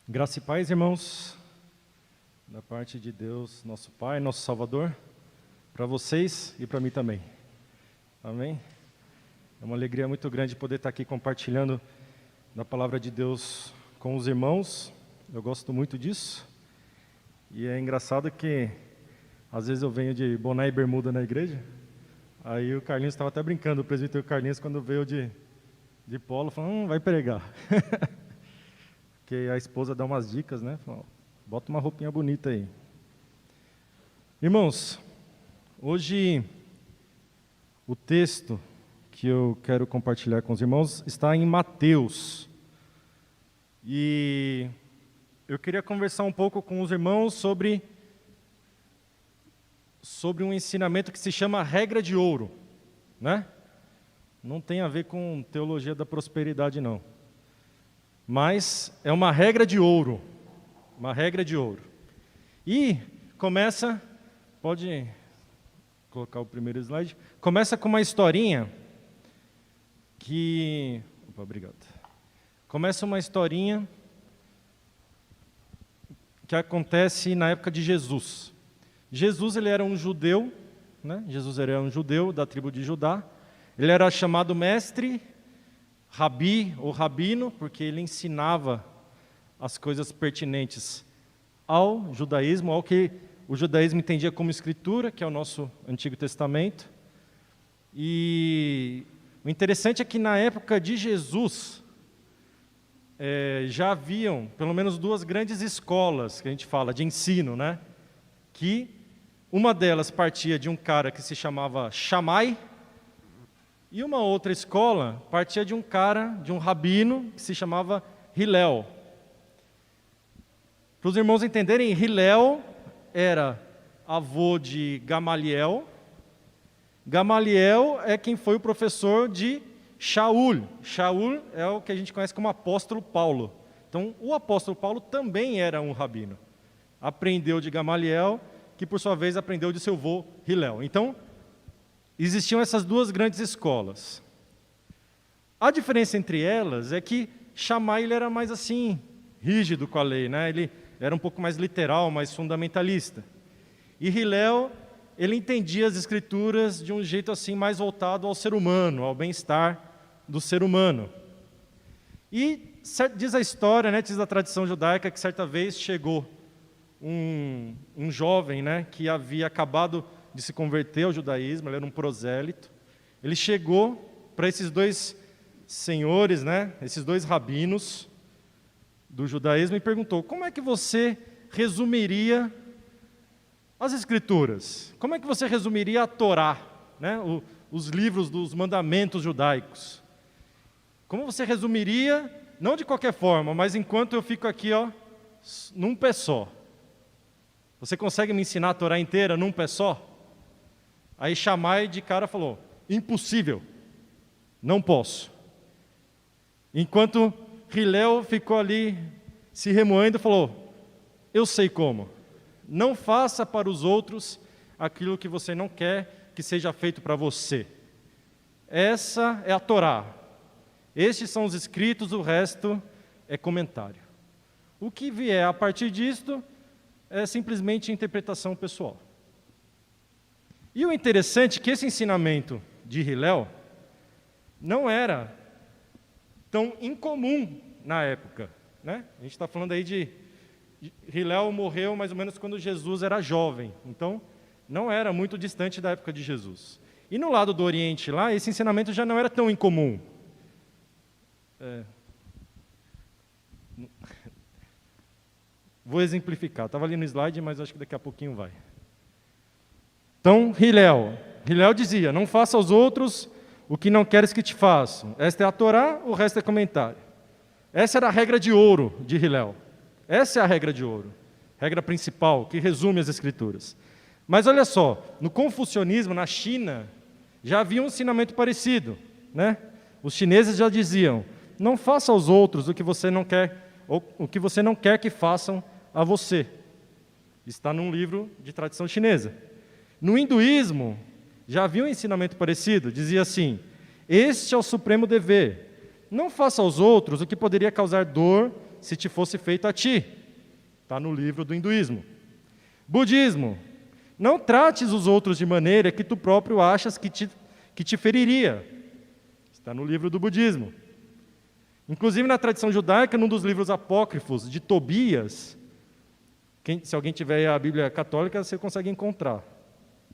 Graça e paz, irmãos, da parte de Deus, nosso Pai, nosso Salvador, para vocês e para mim também. Amém? É uma alegria muito grande poder estar aqui compartilhando da palavra de Deus com os irmãos. Eu gosto muito disso. E é engraçado que às vezes eu venho de boné e bermuda na igreja. Aí o Carlinhos estava até brincando, o presbítero Carlinhos, quando veio de polo, falou, vai pregar. Porque a esposa dá umas dicas, né? Fala, bota uma roupinha bonita aí. Irmãos, hoje o texto que eu quero compartilhar com os irmãos está em Mateus. E eu queria conversar um pouco com os irmãos sobre um ensinamento que se chama regra de ouro, né? Não tem a ver com teologia da prosperidade, não. Mas é uma regra de ouro, E começa, pode colocar o primeiro slide, começa com uma historinha que, começa uma historinha que acontece na época de Jesus. Jesus, ele era um judeu, né? Jesus era um judeu da tribo de Judá, ele era chamado mestre, rabi ou rabino, porque ele ensinava as coisas pertinentes ao judaísmo, ao que o judaísmo entendia como escritura, que é o nosso Antigo Testamento. E o interessante é que na época de Jesus, já haviam pelo menos duas grandes escolas, que a gente fala, de ensino, né? Que uma delas partia de um cara que se chamava Shammai, e uma outra escola partia de um cara, de um rabino, que se chamava Hillel. Para os irmãos entenderem, Hillel era avô de Gamaliel. Gamaliel é quem foi o professor de Shaul. Shaul é o que a gente conhece como apóstolo Paulo. Então, o apóstolo Paulo também era um rabino. Aprendeu de Gamaliel, que por sua vez aprendeu de seu avô Hillel. Então, existiam essas duas grandes escolas. A diferença entre elas é que Shammai ele era mais assim, rígido com a lei, né? Ele era um pouco mais literal, mais fundamentalista. E Hillel, ele entendia as escrituras de um jeito assim mais voltado ao ser humano, ao bem-estar do ser humano. E diz a história, né, diz a tradição judaica, que certa vez chegou um jovem, né, que havia acabado de se converter ao judaísmo, ele era um prosélito. Ele chegou para esses dois senhores, né, esses dois rabinos do judaísmo e perguntou, como é que você resumiria as escrituras? Como é que você resumiria a Torá, né, os livros dos mandamentos judaicos? Como você resumiria, não de qualquer forma, mas enquanto eu fico aqui, num pé só? Você consegue me ensinar a Torá inteira num pé só? Aí Shammai de cara falou, impossível, não posso. Enquanto Hillel ficou ali se remoendo, falou, eu sei como. Não faça para os outros aquilo que você não quer que seja feito para você. Essa é a Torá. Estes são os escritos, o resto é comentário. O que vier a partir disto é simplesmente interpretação pessoal. E o interessante é que esse ensinamento de Hillel não era tão incomum na época, né? A gente está falando aí de Hillel morreu mais ou menos quando Jesus era jovem, então não era muito distante da época de Jesus. E no lado do Oriente lá, esse ensinamento já não era tão incomum. Vou exemplificar, estava ali no slide, mas acho que daqui a pouquinho vai. Então, Hillel dizia, não faça aos outros o que não queres que te façam. Esta é a Torá, o resto é comentário. Essa era a regra de ouro de Hillel. Essa é a regra de ouro, regra principal, que resume as Escrituras. Mas olha só, no confucionismo, na China, já havia um ensinamento parecido, né? Os chineses já diziam, não faça aos outros o que você não quer, ou o que você não quer que façam a você. Está num livro de tradição chinesa. No hinduísmo, já havia um ensinamento parecido, dizia assim, este é o supremo dever, não faça aos outros o que poderia causar dor se te fosse feito a ti. Está no livro do hinduísmo. Budismo. Não trates os outros de maneira que tu próprio achas que te feriria. Está no livro do budismo. Inclusive na tradição judaica, num dos livros apócrifos de Tobias, se alguém tiver a Bíblia católica, você consegue encontrar.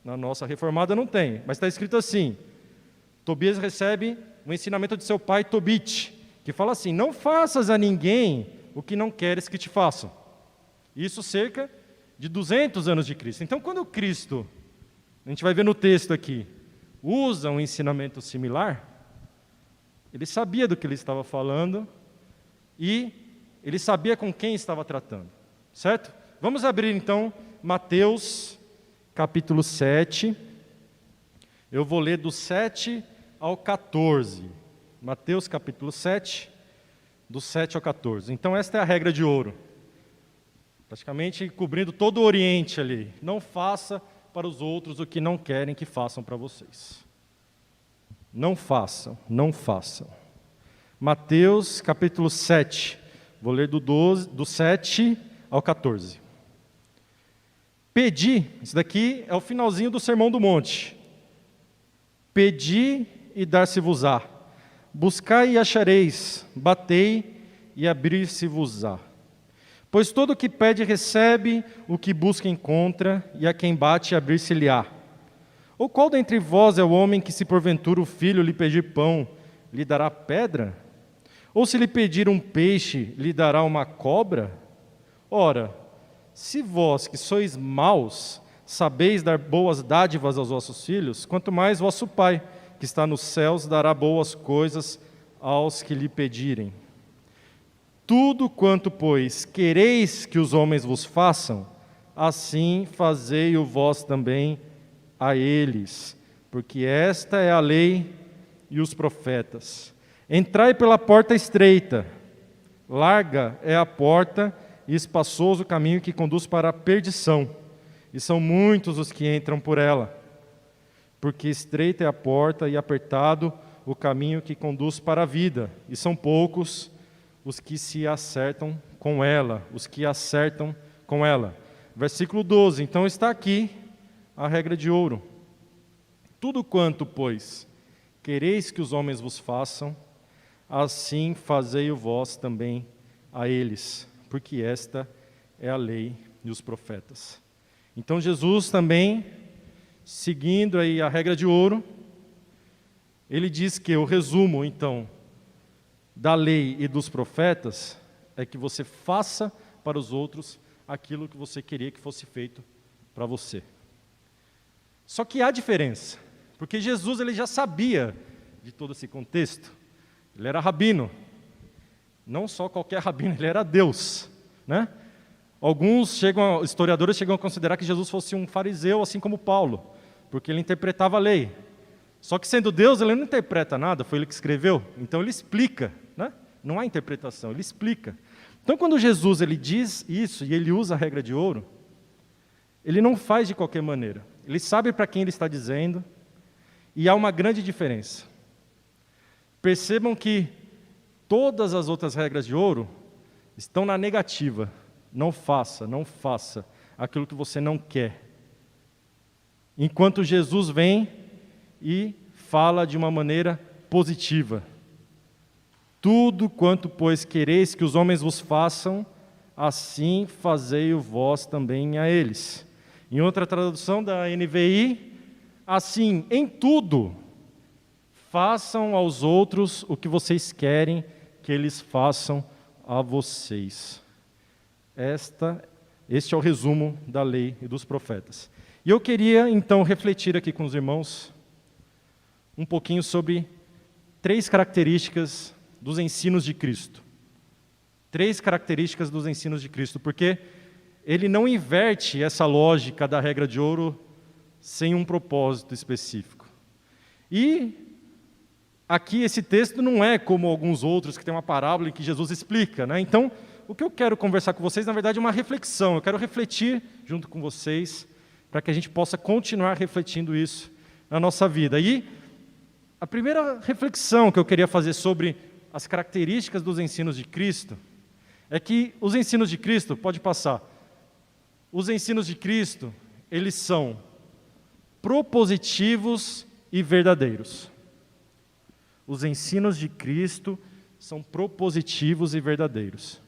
Na nossa reformada não tem, mas está escrito assim: Tobias recebe o ensinamento de seu pai Tobit, que fala assim: não faças a ninguém o que não queres que te façam. Isso cerca de 200 anos de Cristo. Então, quando Cristo, a gente vai ver no texto aqui, usa um ensinamento similar, ele sabia do que ele estava falando e ele sabia com quem estava tratando, certo? Vamos abrir então Mateus capítulo 7, eu vou ler do 7 ao 14, Mateus capítulo 7, do 7 ao 14. Então esta é a regra de ouro, praticamente cobrindo todo o Oriente ali: não faça para os outros o que não querem que façam para vocês. Não façam, não façam. Mateus capítulo 7, vou ler do 7 ao 14. Pedi, isso daqui é o finalzinho do Sermão do Monte. Pedi e dar-se-vos-á. Buscai e achareis. Batei e abrir-se-vos-á. Pois todo o que pede recebe, o que busca encontra, e a quem bate abrir-se-lhe-á. Ou qual dentre vós é o homem que, se porventura o filho lhe pedir pão, lhe dará pedra? Ou se lhe pedir um peixe, lhe dará uma cobra? Ora, se vós, que sois maus, sabeis dar boas dádivas aos vossos filhos, quanto mais vosso Pai, que está nos céus, dará boas coisas aos que lhe pedirem. Tudo quanto, pois, quereis que os homens vos façam, assim fazei-o vós também a eles, porque esta é a lei e os profetas. Entrai pela porta estreita, larga é a porta e espaçoso o caminho que conduz para a perdição, e são muitos os que entram por ela. Porque estreita é a porta e apertado o caminho que conduz para a vida, e são poucos os que se acertam com ela, Versículo 12, então está aqui a regra de ouro. Tudo quanto, pois, quereis que os homens vos façam, assim fazei-o vós também a eles, porque esta é a lei e os profetas. Então Jesus também, seguindo aí a regra de ouro, ele diz que o resumo, então, da lei e dos profetas é que você faça para os outros aquilo que você queria que fosse feito para você. Só que há diferença, porque Jesus ele já sabia de todo esse contexto. Ele era rabino, não só qualquer rabino, ele era Deus, né? Historiadores chegam a considerar que Jesus fosse um fariseu, assim como Paulo, porque ele interpretava a lei. Só que sendo Deus, ele não interpreta nada, foi ele que escreveu, então ele explica, né? Não há interpretação, ele explica. Então quando Jesus ele diz isso e ele usa a regra de ouro, ele não faz de qualquer maneira, ele sabe para quem ele está dizendo, e há uma grande diferença. Percebam que todas as outras regras de ouro estão na negativa. Não faça aquilo que você não quer. Enquanto Jesus vem e fala de uma maneira positiva. Tudo quanto, pois, quereis que os homens vos façam, assim fazei-o vós também a eles. Em outra tradução da NVI, assim, em tudo, façam aos outros o que vocês querem que eles façam a vocês. Este é o resumo da lei e dos profetas. E eu queria, então, refletir aqui com os irmãos um pouquinho sobre 3 características dos ensinos de Cristo. 3 características dos ensinos de Cristo, porque ele não inverte essa lógica da regra de ouro sem um propósito específico. E aqui esse texto não é como alguns outros que tem uma parábola em que Jesus explica, né? Então, o que eu quero conversar com vocês, na verdade, é uma reflexão. Eu quero refletir junto com vocês para que a gente possa continuar refletindo isso na nossa vida. E a primeira reflexão que eu queria fazer sobre as características dos ensinos de Cristo é que os ensinos de Cristo, pode passar, os ensinos de Cristo, eles são propositivos e verdadeiros. Os ensinos de Cristo são propositivos e verdadeiros.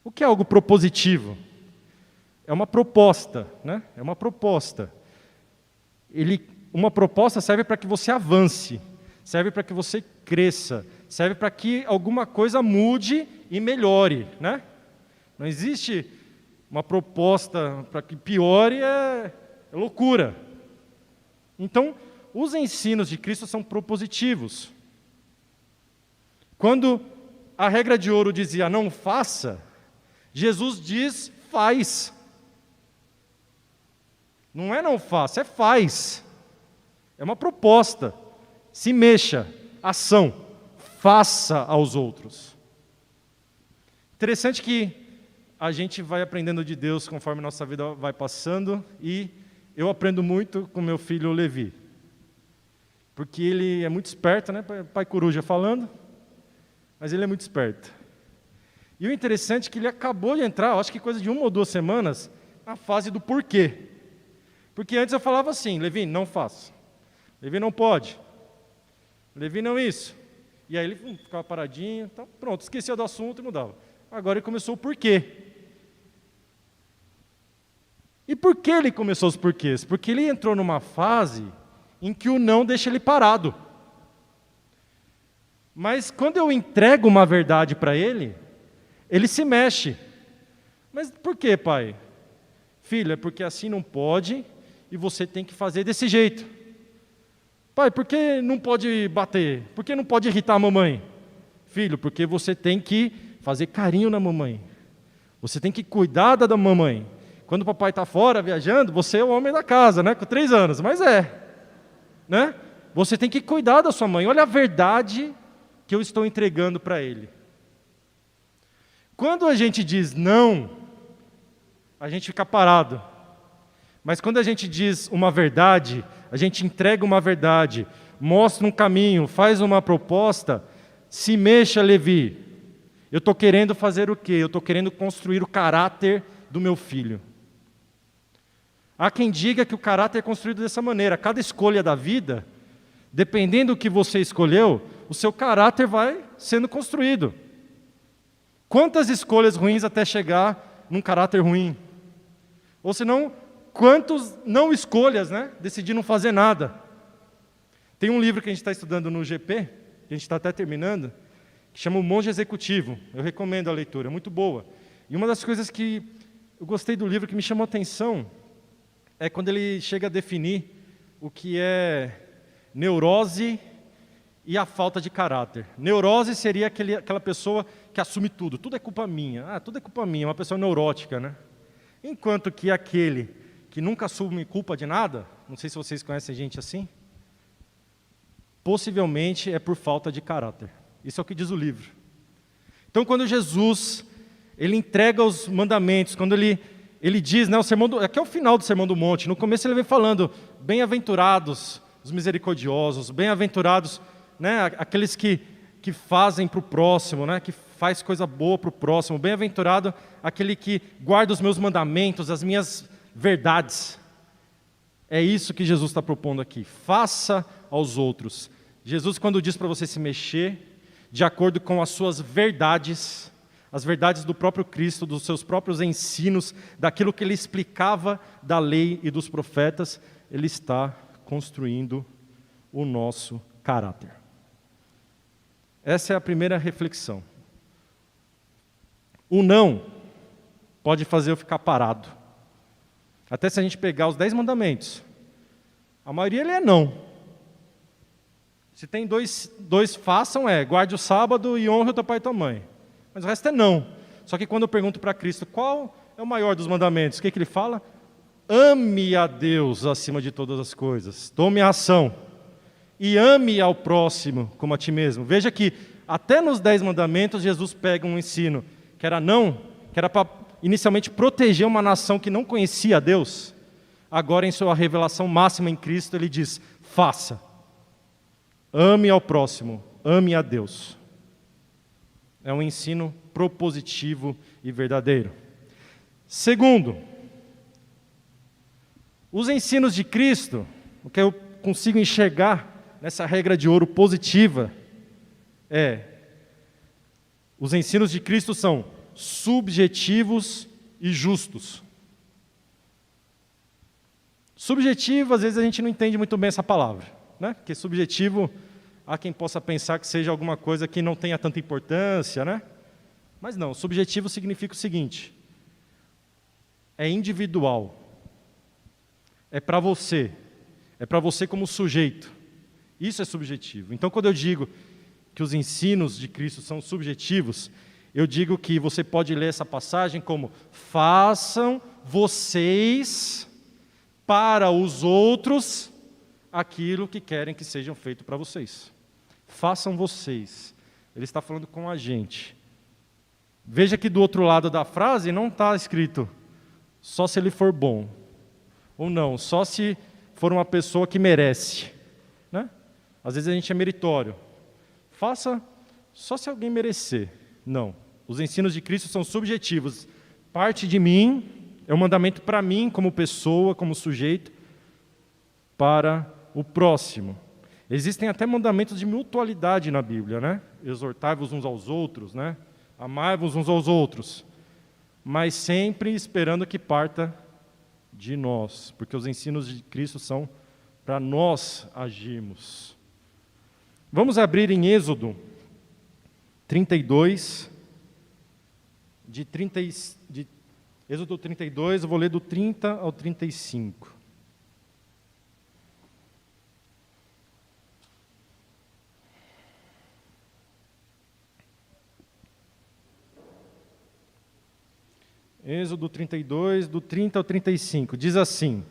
O que é algo propositivo? É uma proposta, né? É uma proposta. Uma proposta serve para que você avance, serve para que você cresça, serve para que alguma coisa mude e melhore, né? Não existe uma proposta para que piore, é loucura. Então, os ensinos de Cristo são propositivos. Quando a regra de ouro dizia não faça, Jesus diz faz. Não é não faça, é faz. É uma proposta. Se mexa, ação, faça aos outros. Interessante que a gente vai aprendendo de Deus conforme nossa vida vai passando, e eu aprendo muito com meu filho Levi. Porque ele é muito esperto, né? Pai coruja falando, mas ele é muito esperto. E o interessante é que ele acabou de entrar, acho que coisa de 1 ou 2 semanas, na fase do porquê. Porque antes eu falava assim, Levi, não faça. Levi não pode. Levi não isso. E aí ele ficava paradinho, então, pronto, esquecia do assunto e mudava. Agora ele começou o porquê. E por que ele começou os porquês? Porque ele entrou numa fase em que o não deixa ele parado. Mas quando eu entrego uma verdade para ele, ele se mexe. Mas por quê, pai? Filho, é porque assim não pode e você tem que fazer desse jeito. Pai, por que não pode bater? Por que não pode irritar a mamãe? Filho, porque você tem que fazer carinho na mamãe. Você tem que cuidar da mamãe. Quando o papai está fora, viajando, você é o homem da casa, né? Com 3 anos, mas né? Você tem que cuidar da sua mãe. Olha a verdade que eu estou entregando para ele. Quando a gente diz não, a gente fica parado. Mas quando a gente diz uma verdade, a gente entrega uma verdade, mostra um caminho, faz uma proposta, se mexa, Levi. Eu estou querendo fazer o quê? Eu estou querendo construir o caráter do meu filho. Há quem diga que o caráter é construído dessa maneira. Cada escolha da vida, dependendo do que você escolheu, o seu caráter vai sendo construído. Quantas escolhas ruins até chegar num caráter ruim? Ou senão, quantas não escolhas, né? Decidir não fazer nada. Tem um livro que a gente está estudando no GP, que a gente está até terminando, que chama O Monge Executivo. Eu recomendo a leitura, é muito boa. E uma das coisas que eu gostei do livro, que me chamou a atenção, é quando ele chega a definir o que é neurose e a falta de caráter. Neurose seria aquela pessoa que assume tudo. Tudo é culpa minha. Tudo é culpa minha. Uma pessoa neurótica, né? Enquanto que aquele que nunca assume culpa de nada, não sei se vocês conhecem gente assim, possivelmente é por falta de caráter. Isso é o que diz o livro. Então, quando Jesus ele entrega os mandamentos, quando ele diz, né, aqui é o final do Sermão do Monte, no começo ele vem falando, bem-aventurados os misericordiosos, bem-aventurados, né, aqueles que fazem para o próximo, né, que faz coisa boa para o próximo, bem-aventurado aquele que guarda os meus mandamentos, as minhas verdades. É isso que Jesus está propondo aqui, faça aos outros. Jesus, quando diz para você se mexer, de acordo com as suas verdades, as verdades do próprio Cristo, dos seus próprios ensinos, daquilo que ele explicava da lei e dos profetas, ele está construindo o nosso caráter. Essa é a primeira reflexão. O não pode fazer eu ficar parado. Até se a gente pegar os 10 mandamentos, a maioria ele é não. Se tem dois façam, guarde o sábado e honre o teu pai e tua mãe. Mas o resto é não. Só que quando eu pergunto para Cristo qual é o maior dos mandamentos, o que ele fala? Ame a Deus acima de todas as coisas. Tome a ação. E ame ao próximo como a ti mesmo. Veja que até nos 10 mandamentos Jesus pega um ensino que era não, que era para inicialmente proteger uma nação que não conhecia a Deus. Agora em sua revelação máxima em Cristo ele diz, faça. Ame ao próximo, ame a Deus. É um ensino propositivo e verdadeiro. Segundo, os ensinos de Cristo, o que eu consigo enxergar nessa regra de ouro positiva os ensinos de Cristo são subjetivos e justos. Subjetivo, às vezes a gente não entende muito bem essa palavra, né? Porque subjetivo, há quem possa pensar que seja alguma coisa que não tenha tanta importância, né? Mas não, subjetivo significa o seguinte: é individual, é para você como sujeito. Isso é subjetivo. Então, quando eu digo que os ensinos de Cristo são subjetivos, eu digo que você pode ler essa passagem como: façam vocês para os outros aquilo que querem que sejam feito para vocês. Façam vocês. Ele está falando com a gente. Veja que do outro lado da frase não está escrito só se ele for bom, ou não, só se for uma pessoa que merece, né? Às vezes a gente é meritório. Faça só se alguém merecer. Não. Os ensinos de Cristo são subjetivos. Parte de mim, é um mandamento para mim, como pessoa, como sujeito, para o próximo. Existem até mandamentos de mutualidade na Bíblia, né? Exortai-vos uns aos outros, né? Amai-vos uns aos outros. Mas sempre esperando que parta de nós, porque os ensinos de Cristo são para nós agirmos. Vamos abrir em Êxodo 32, Êxodo 32, eu vou ler do 30 ao 35. Êxodo 32, do 30 ao 35, diz assim: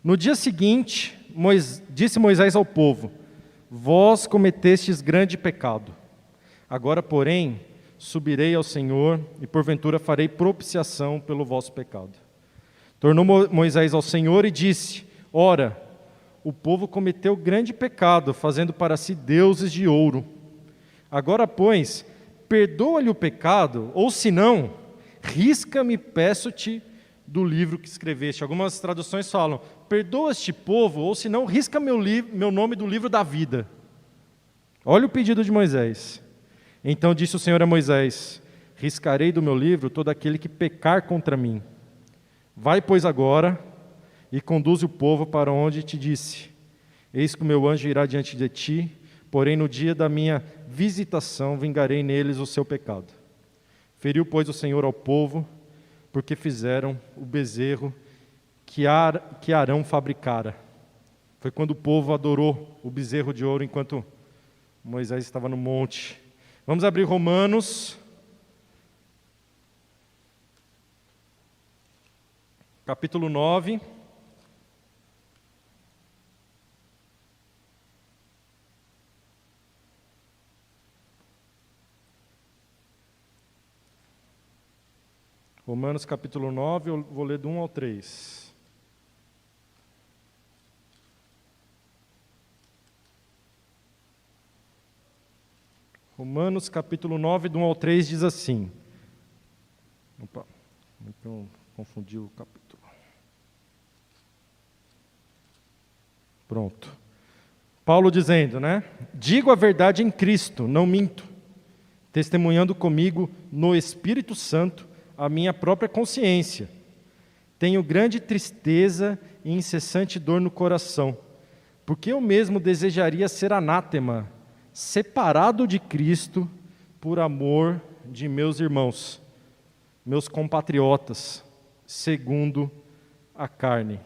No dia seguinte, disse Moisés ao povo: Vós cometestes grande pecado. Agora, porém, subirei ao Senhor e porventura farei propiciação pelo vosso pecado. Tornou Moisés ao Senhor e disse: Ora, o povo cometeu grande pecado, fazendo para si deuses de ouro. Agora, pois, perdoa-lhe o pecado, ou se não, risca-me, peço-te, do livro que escreveste. Algumas traduções falam: perdoa este povo, ou se não, risca meu nome do livro da vida. Olha o pedido de Moisés. Então disse o Senhor a Moisés: riscarei do meu livro todo aquele que pecar contra mim. Vai, pois, agora e conduze o povo para onde te disse. Eis que o meu anjo irá diante de ti, porém no dia da minha visitação vingarei neles o seu pecado. Feriu, pois, o Senhor ao povo, porque fizeram o bezerro que Arão fabricara. Foi quando o povo adorou o bezerro de ouro enquanto Moisés estava no monte. Vamos abrir Romanos, capítulo 9. Romanos capítulo 9, eu vou ler do 1 ao 3. Romanos capítulo 9, do 1 ao 3 diz assim. Opa, eu confundi o capítulo. Pronto. Paulo dizendo, né? Digo a verdade em Cristo, não minto, testemunhando comigo no Espírito Santo a minha própria consciência. Tenho grande tristeza e incessante dor no coração, porque eu mesmo desejaria ser anátema, separado de Cristo, por amor de meus irmãos, meus compatriotas, segundo a carne.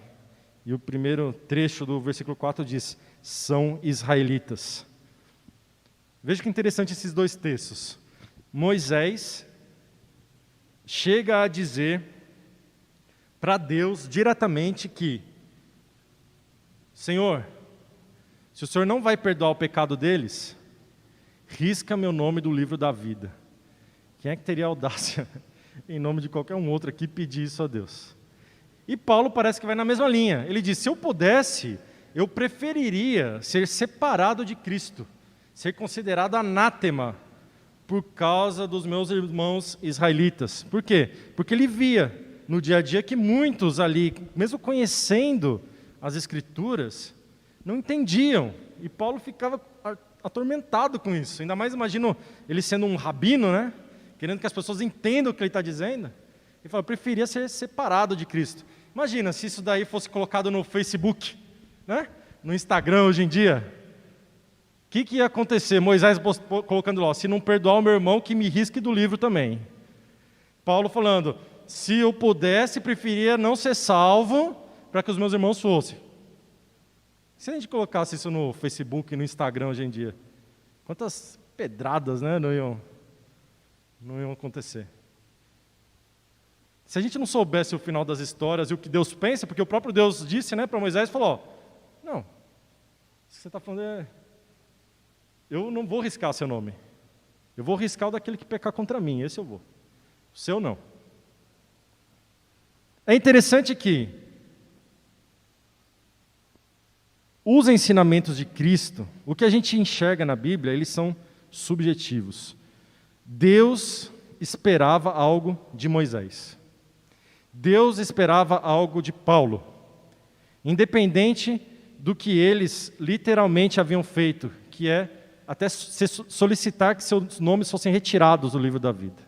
E o primeiro trecho do versículo 4 diz: são israelitas. Veja que interessante esses dois textos. Moisés chega a dizer para Deus diretamente que: Senhor, se o Senhor não vai perdoar o pecado deles, risca meu nome do livro da vida. Quem é que teria audácia, em nome de qualquer um outro aqui, pedir isso a Deus? E Paulo parece que vai na mesma linha. Ele diz: se eu pudesse, eu preferiria ser separado de Cristo, ser considerado anátema, por causa dos meus irmãos israelitas. Por quê? Porque ele via no dia a dia que muitos ali, mesmo conhecendo as Escrituras, não entendiam. E Paulo ficava atormentado com isso. Ainda mais imagino ele sendo um rabino, né? Querendo que as pessoas entendam o que ele está dizendo. Ele fala, eu preferia ser separado de Cristo. Imagina se isso daí fosse colocado no Facebook, né? No Instagram hoje em dia. O que ia acontecer? Moisés colocando lá, se não perdoar o meu irmão, que me risque do livro também. Paulo falando, se eu pudesse, preferia não ser salvo para que os meus irmãos fossem. Se a gente colocasse isso no Facebook e no Instagram hoje em dia, quantas pedradas, né, não iam acontecer. Se a gente não soubesse o final das histórias e o que Deus pensa, porque o próprio Deus disse, né, para Moisés, falou, não, o que você está falando eu não vou riscar seu nome. Eu vou riscar o daquele que pecar contra mim, esse eu vou. O seu não. É interessante que os ensinamentos de Cristo, o que a gente enxerga na Bíblia, eles são subjetivos. Deus esperava algo de Moisés. Deus esperava algo de Paulo. Independente do que eles literalmente haviam feito, que é até solicitar que seus nomes fossem retirados do livro da vida.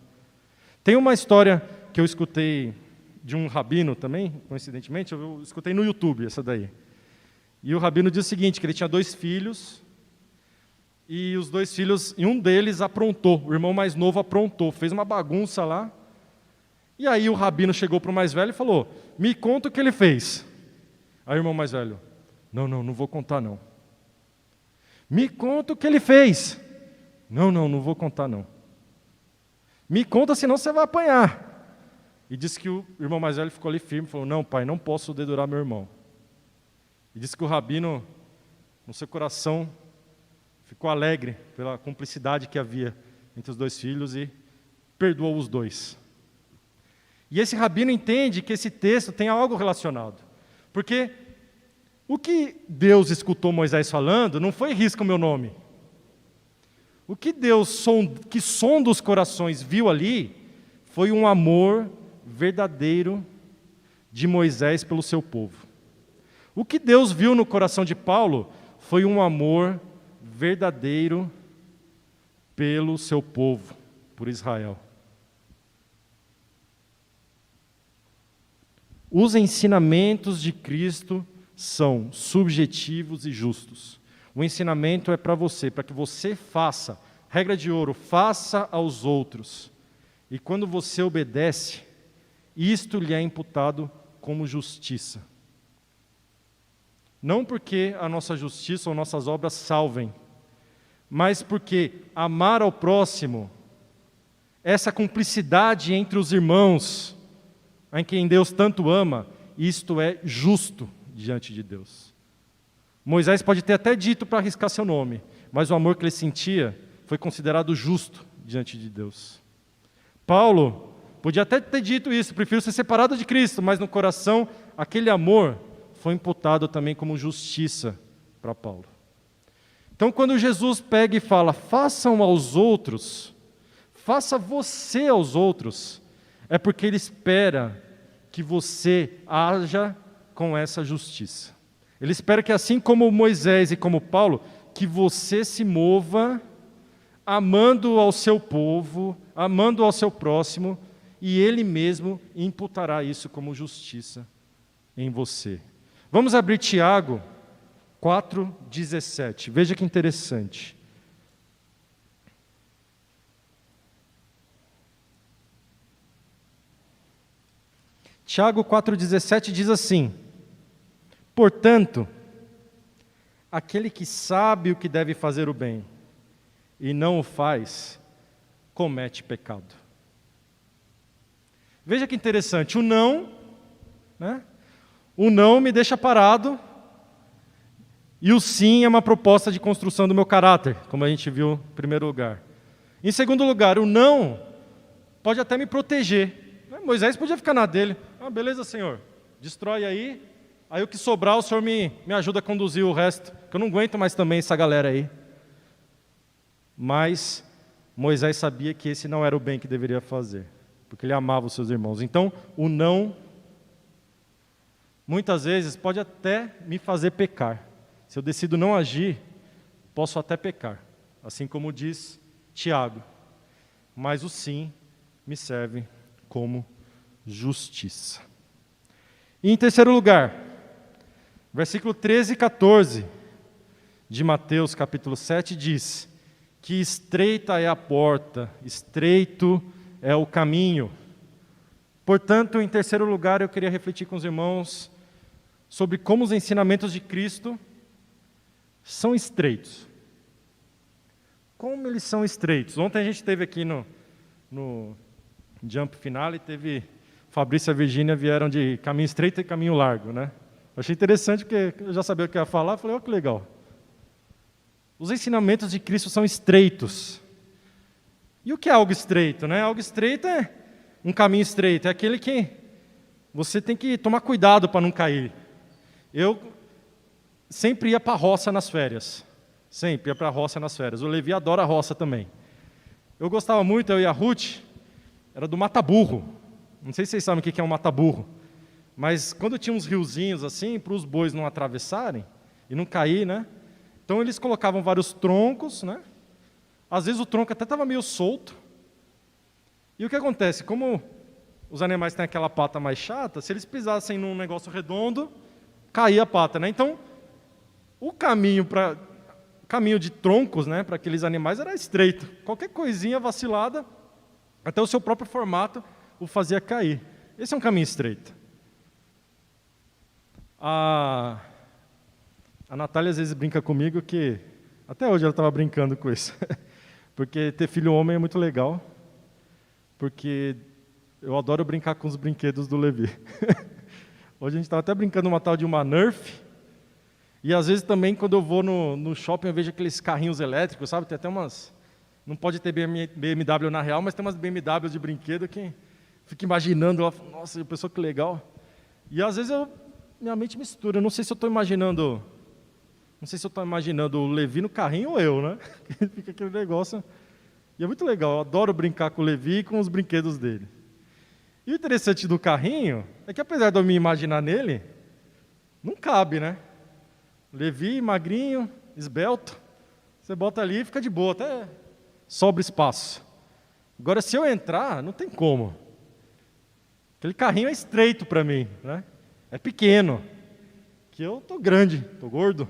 Tem uma história que eu escutei de um rabino também, coincidentemente, eu escutei no YouTube essa daí. E o rabino diz o seguinte, que ele tinha 2 filhos, e os 2 filhos, e um deles aprontou, o irmão mais novo aprontou, fez uma bagunça lá, e aí o rabino chegou para o mais velho e falou, me conta o que ele fez. Aí o irmão mais velho, não vou contar não. Me conta o que ele fez. Não vou contar não. Me conta, senão você vai apanhar. E disse que o irmão mais velho ficou ali firme, falou, não pai, não posso dedurar meu irmão. E disse que o rabino, no seu coração, ficou alegre pela cumplicidade que havia entre os 2 filhos e perdoou os 2. E esse rabino entende que esse texto tem algo relacionado. Porque o que Deus escutou Moisés falando não foi risca o meu nome. O que Deus, que sonda os corações, viu ali, foi um amor verdadeiro de Moisés pelo seu povo. O que Deus viu no coração de Paulo foi um amor verdadeiro pelo seu povo, por Israel. Os ensinamentos de Cristo são subjetivos e justos. O ensinamento é para você, para que você faça, regra de ouro, faça aos outros. E quando você obedece, isto lhe é imputado como justiça. Não porque a nossa justiça ou nossas obras salvem, mas porque amar ao próximo, essa cumplicidade entre os irmãos, em quem Deus tanto ama, isto é justo diante de Deus. Moisés pode ter até dito para arriscar seu nome, mas o amor que ele sentia foi considerado justo diante de Deus. Paulo podia até ter dito isso, prefiro ser separado de Cristo, mas no coração aquele amor foi imputado também como justiça para Paulo. Então quando Jesus pega e fala, façam aos outros, faça você aos outros, é porque ele espera que você haja com essa justiça. Ele espera que assim como Moisés e como Paulo, que você se mova amando ao seu povo, amando ao seu próximo, e ele mesmo imputará isso como justiça em você. Vamos abrir Tiago 4,17. Veja que interessante. Tiago 4,17 diz assim, portanto, aquele que sabe o que deve fazer o bem e não o faz, comete pecado. Veja que interessante, o não, né? O não me deixa parado e o sim é uma proposta de construção do meu caráter, como a gente viu em primeiro lugar. Em segundo lugar, o não pode até me proteger. Moisés podia ficar na dele. Beleza, Senhor, destrói aí o que sobrar o Senhor me ajuda a conduzir o resto, que eu não aguento mais também essa galera aí. Mas Moisés sabia que esse não era o bem que deveria fazer, porque ele amava os seus irmãos. Então, o não, muitas vezes, pode até me fazer pecar. Se eu decido não agir, posso até pecar, assim como diz Tiago. Mas o sim me serve como justiça. E em terceiro lugar, versículo 13 e 14 de Mateus capítulo 7 diz que estreita é a porta, estreito é o caminho. Portanto, em terceiro lugar, eu queria refletir com os irmãos sobre como os ensinamentos de Cristo são estreitos. Como eles são estreitos. Ontem a gente teve aqui no Jump Finale, teve Fabrício e a Virgínia vieram de caminho estreito e caminho largo, né? Eu achei interessante porque eu já sabia o que ia falar, falei, que legal. Os ensinamentos de Cristo são estreitos. E o que é algo estreito, né? Algo estreito é um caminho estreito, é aquele que você tem que tomar cuidado para não cair. Eu sempre ia para a roça nas férias. Sempre ia para a roça nas férias. O Levi adora a roça também. Eu gostava muito, eu e a Ruth, era do mata-burro. Não sei se vocês sabem o que é um mata-burro. Mas quando tinha uns riozinhos assim, para os bois não atravessarem e não cair, né? Então eles colocavam vários troncos, né? Às vezes o tronco até estava meio solto. E o que acontece? Como os animais têm aquela pata mais chata, se eles pisassem num negócio redondo, caía a pata, né? Então, o caminho de troncos, né, para aqueles animais era estreito. Qualquer coisinha vacilada, até o seu próprio formato o fazia cair. Esse é um caminho estreito. A Natália às vezes brinca comigo que, até hoje ela estava brincando com isso, porque ter filho homem é muito legal, porque eu adoro brincar com os brinquedos do Levi. Hoje a gente estava até brincando uma tal de uma Nerf, e às vezes também quando eu vou no shopping eu vejo aqueles carrinhos elétricos, sabe? Tem até umas, não pode ter BMW na real, mas tem umas BMW de brinquedo que fico imaginando, nossa, pessoa que legal. E às vezes minha mente mistura, não sei se eu estou imaginando o Levi no carrinho ou eu, né? Fica aquele negócio. E é muito legal, eu adoro brincar com o Levi e com os brinquedos dele. E o interessante do carrinho é que apesar de eu me imaginar nele, não cabe, né? Levi, magrinho, esbelto, você bota ali e fica de boa, até sobra espaço. Agora, se eu entrar, não tem como. Aquele carrinho é estreito para mim, né? É pequeno, que eu tô grande, tô gordo.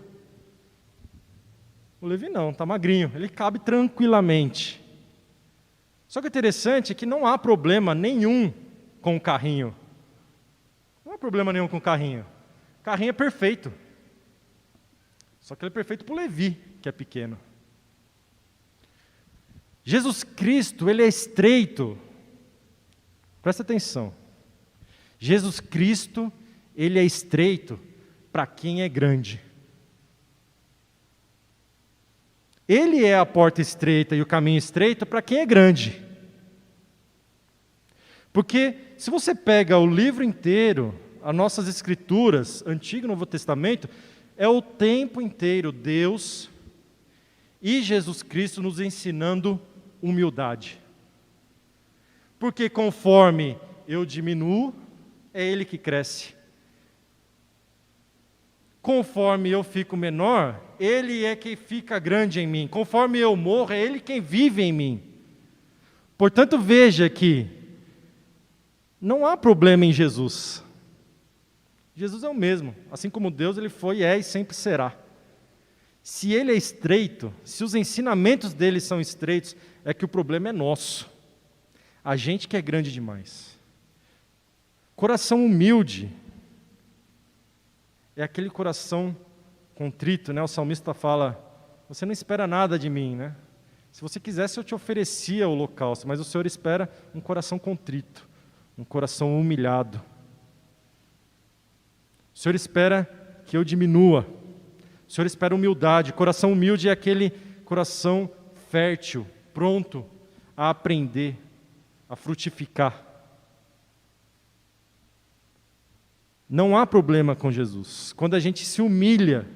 O Levi não, tá magrinho, ele cabe tranquilamente. Só que o interessante é que não há problema nenhum com o carrinho. Não há problema nenhum com o carrinho. O carrinho é perfeito. Só que ele é perfeito para o Levi, que é pequeno. Jesus Cristo, ele é estreito. Presta atenção. Jesus Cristo, ele é estreito para quem é grande. Ele é a porta estreita e o caminho estreito para quem é grande. Porque se você pega o livro inteiro, as nossas escrituras, Antigo e Novo Testamento, é o tempo inteiro Deus e Jesus Cristo nos ensinando humildade. Porque conforme eu diminuo, é Ele que cresce. Conforme eu fico menor, Ele é quem fica grande em mim. Conforme eu morro, é Ele quem vive em mim. Portanto, veja que não há problema em Jesus. Jesus é o mesmo. Assim como Deus, Ele foi, é e sempre será. Se Ele é estreito, se os ensinamentos dele são estreitos, é que o problema é nosso. A gente que é grande demais. Coração humilde é aquele coração contrito, né? O salmista fala, você não espera nada de mim, né? Se você quisesse, eu te oferecia o holocausto, mas o Senhor espera um coração contrito, um coração humilhado. O Senhor espera que eu diminua. O Senhor espera humildade. Coração humilde é aquele coração fértil, pronto a aprender, a frutificar. Não há problema com Jesus. Quando a gente se humilha,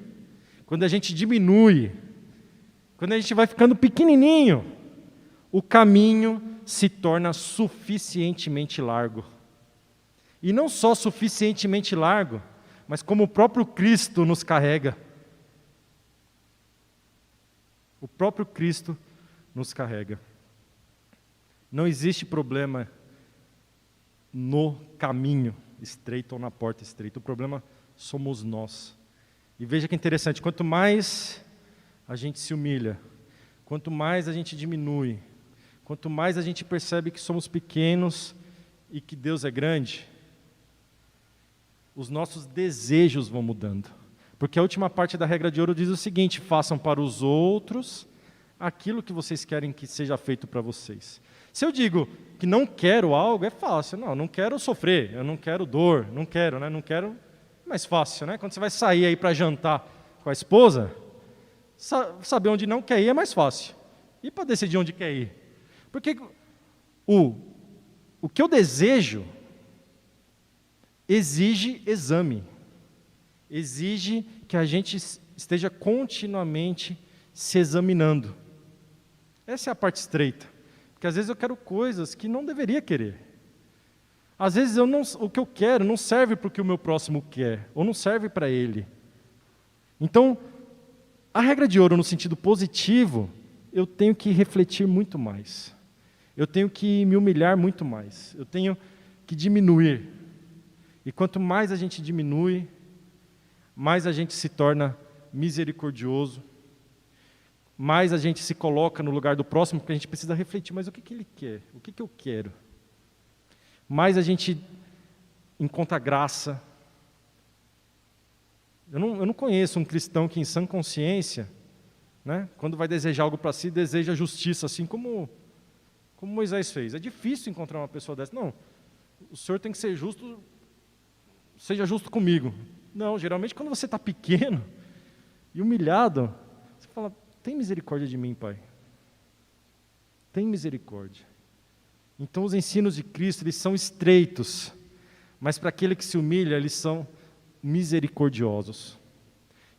quando a gente diminui, quando a gente vai ficando pequenininho, o caminho se torna suficientemente largo. E não só suficientemente largo, mas como o próprio Cristo nos carrega. O próprio Cristo nos carrega. Não existe problema no caminho estreito ou na porta estreita. O problema somos nós. E veja que interessante, quanto mais a gente se humilha, quanto mais a gente diminui, quanto mais a gente percebe que somos pequenos e que Deus é grande, os nossos desejos vão mudando. Porque a última parte da regra de ouro diz o seguinte: façam para os outros aquilo que vocês querem que seja feito para vocês. Se eu digo que não quero algo, é fácil. Não quero sofrer, eu não quero dor, não quero, né? Não quero, é mais fácil, né? Quando você vai sair aí para jantar com a esposa, saber onde não quer ir é mais fácil. E para decidir onde quer ir? Porque o que eu desejo exige exame, exige que a gente esteja continuamente se examinando. Essa é a parte estreita, porque às vezes eu quero coisas que não deveria querer. Às vezes o que eu quero não serve para o que o meu próximo quer, ou não serve para ele. Então, a regra de ouro no sentido positivo, eu tenho que refletir muito mais. Eu tenho que me humilhar muito mais. Eu tenho que diminuir. E quanto mais a gente diminui, mais a gente se torna misericordioso, mais a gente se coloca no lugar do próximo, porque a gente precisa refletir, mas o que ele quer? O que eu quero? Mais a gente encontra graça. Eu não conheço um cristão que em sã consciência, né, quando vai desejar algo para si, deseja justiça, assim como Moisés fez. É difícil encontrar uma pessoa dessa. Não, o Senhor tem que ser justo, seja justo comigo. Não, geralmente quando você está pequeno e humilhado, você fala: tem misericórdia de mim, Pai. Tem misericórdia. Então os ensinos de Cristo, eles são estreitos, mas para aquele que se humilha, eles são misericordiosos.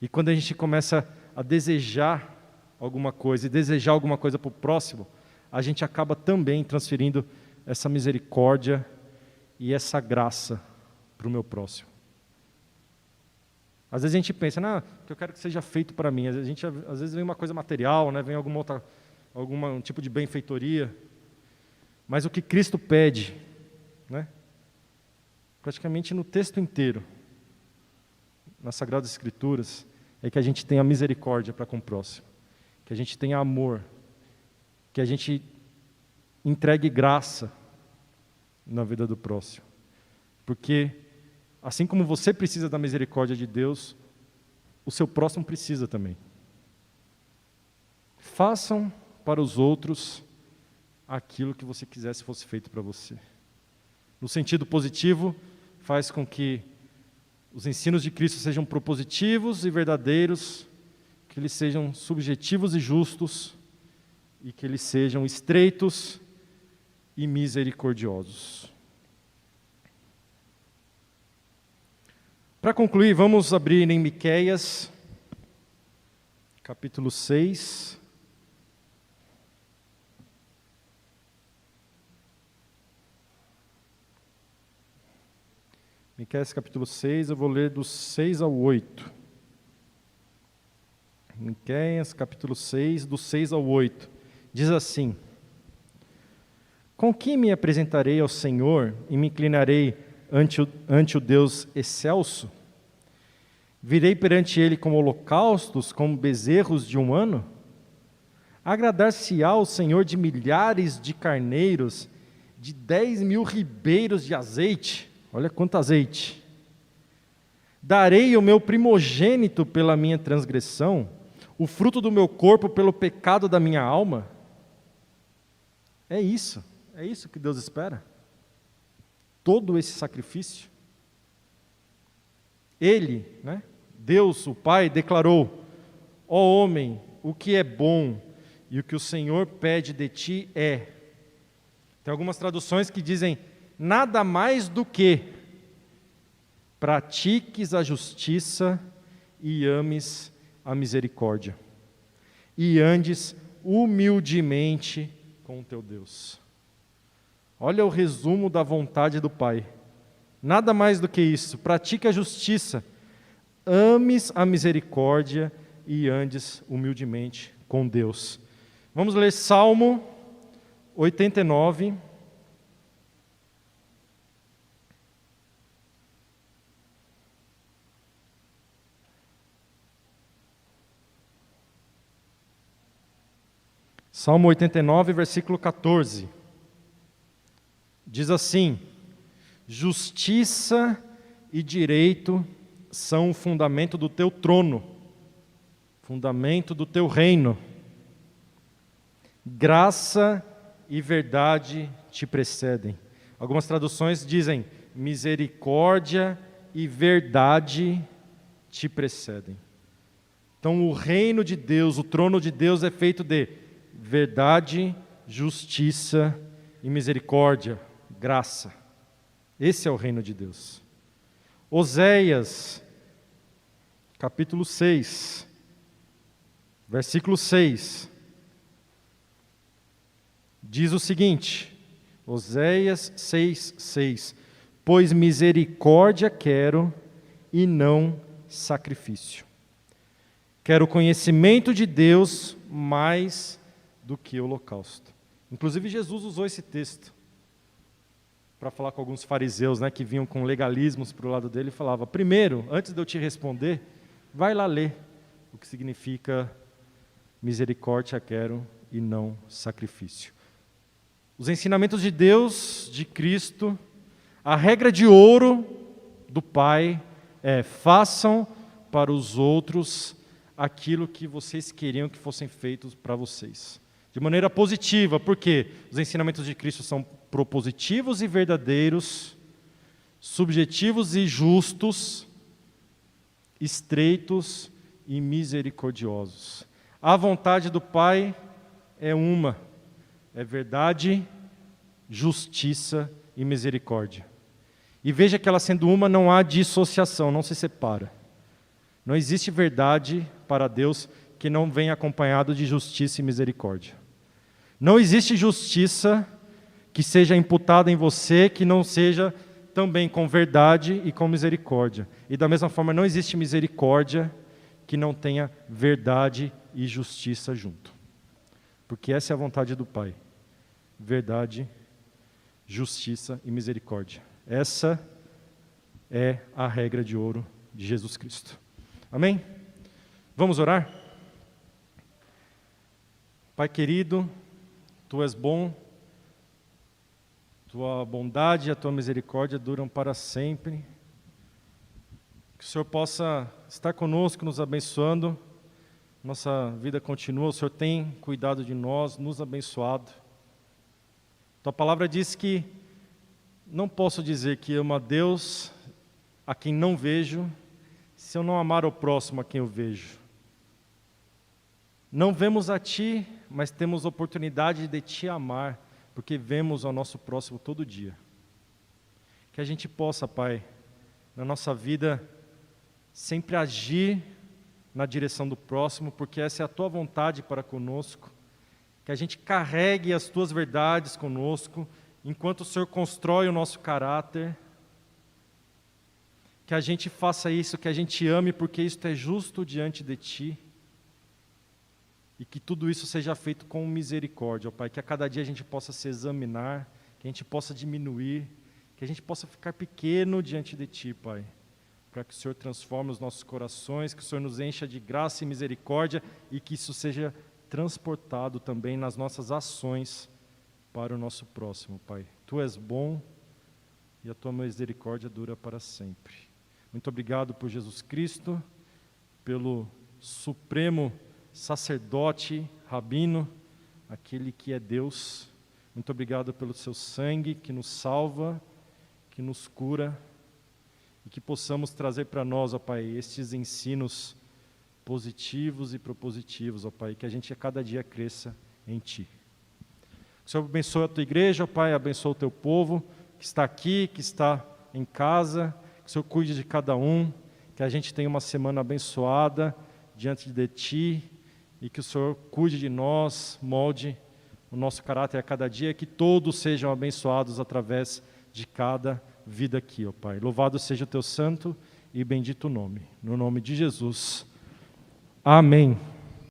E quando a gente começa a desejar alguma coisa, e desejar alguma coisa para o próximo, a gente acaba também transferindo essa misericórdia e essa graça para o meu próximo. Às vezes a gente pensa, que eu quero que seja feito para mim. Às vezes vem uma coisa material, né? Vem algum tipo de benfeitoria. Mas o que Cristo pede, né? Praticamente no texto inteiro, nas Sagradas Escrituras, é que a gente tenha misericórdia para com o próximo, que a gente tenha amor, que a gente entregue graça na vida do próximo. Porque assim como você precisa da misericórdia de Deus, o seu próximo precisa também. Façam para os outros aquilo que você quisesse fosse feito para você. No sentido positivo, faz com que os ensinos de Cristo sejam propositivos e verdadeiros, que eles sejam subjetivos e justos, e que eles sejam estreitos e misericordiosos. Para concluir, vamos abrir em Miqueias, capítulo 6. Miqueias, capítulo 6, eu vou ler dos 6 ao 8. Miqueias, capítulo 6, do 6 ao 8. Diz assim: Com que me apresentarei ao Senhor e me inclinarei ante o Deus excelso? Virei perante Ele como holocaustos, como bezerros de um ano? Agradar-se-á o Senhor de milhares de carneiros, de 10.000 ribeiros de azeite? Olha quanto azeite! Darei o meu primogênito pela minha transgressão, o fruto do meu corpo pelo pecado da minha alma? É isso que Deus espera. Todo esse sacrifício. Ele, né, Deus, o Pai, declarou: ó homem, o que é bom e o que o Senhor pede de ti é. Tem algumas traduções que dizem: nada mais do que pratiques a justiça e ames a misericórdia, e andes humildemente com o teu Deus. Olha o resumo da vontade do Pai. Nada mais do que isso. Pratique a justiça, ames a misericórdia e andes humildemente com Deus. Vamos ler Salmo 89. Salmo 89, versículo 14. Diz assim: justiça e direito são o fundamento do teu trono, fundamento do teu reino. Graça e verdade te precedem. Algumas traduções dizem: misericórdia e verdade te precedem. Então, o reino de Deus, o trono de Deus é feito de verdade, justiça e misericórdia, graça. Esse é o reino de Deus. Oséias, capítulo 6, versículo 6, diz o seguinte, Oséias 6, 6, pois misericórdia quero e não sacrifício. Quero o conhecimento de Deus mais do que o holocausto. Inclusive Jesus usou esse texto para falar com alguns fariseus, né, que vinham com legalismos para o lado dele e falava: primeiro, antes de eu te responder, vai lá ler o que significa misericórdia quero e não sacrifício. Os ensinamentos de Deus, de Cristo, a regra de ouro do Pai é: façam para os outros aquilo que vocês queriam que fossem feitos para vocês. De maneira positiva, porque os ensinamentos de Cristo são propositivos e verdadeiros, subjetivos e justos, estreitos e misericordiosos. A vontade do Pai é uma, é verdade, justiça e misericórdia. E veja que ela sendo uma, não há dissociação, não se separa. Não existe verdade para Deus que não venha acompanhado de justiça e misericórdia. Não existe justiça que seja imputada em você que não seja também com verdade e com misericórdia. E da mesma forma, não existe misericórdia que não tenha verdade e justiça junto. Porque essa é a vontade do Pai. Verdade, justiça e misericórdia. Essa é a regra de ouro de Jesus Cristo. Amém? Vamos orar? Pai querido, Tu és bom, Tua bondade e a Tua misericórdia duram para sempre. Que o Senhor possa estar conosco, nos abençoando. Nossa vida continua, o Senhor tem cuidado de nós, nos abençoado. Tua palavra diz que não posso dizer que amo a Deus a quem não vejo, se eu não amar o próximo a quem eu vejo. Não vemos a Ti, mas temos oportunidade de Te amar, porque vemos ao nosso próximo todo dia. Que a gente possa, Pai, na nossa vida, sempre agir na direção do próximo, porque essa é a Tua vontade para conosco. Que a gente carregue as Tuas verdades conosco, enquanto o Senhor constrói o nosso caráter. Que a gente faça isso, que a gente ame, porque isto é justo diante de Ti. E que tudo isso seja feito com misericórdia, ó Pai. Que a cada dia a gente possa se examinar, que a gente possa diminuir, que a gente possa ficar pequeno diante de Ti, Pai. Para que o Senhor transforme os nossos corações, que o Senhor nos encha de graça e misericórdia e que isso seja transportado também nas nossas ações para o nosso próximo, Pai. Tu és bom e a Tua misericórdia dura para sempre. Muito obrigado por Jesus Cristo, pelo supremo sacerdote, rabino, aquele que é Deus. Muito obrigado pelo Seu sangue que nos salva, que nos cura, e que possamos trazer para nós, ó Pai, estes ensinos positivos e propositivos, ó Pai, que a gente a cada dia cresça em Ti. Que o Senhor abençoe a Tua igreja, ó Pai, abençoe o Teu povo que está aqui, que está em casa, que o Senhor cuide de cada um, que a gente tenha uma semana abençoada diante de Ti, e que o Senhor cuide de nós, molde o nosso caráter a cada dia, que todos sejam abençoados através de cada vida aqui, ó Pai. Louvado seja o teu santo e bendito nome. No nome de Jesus. Amém.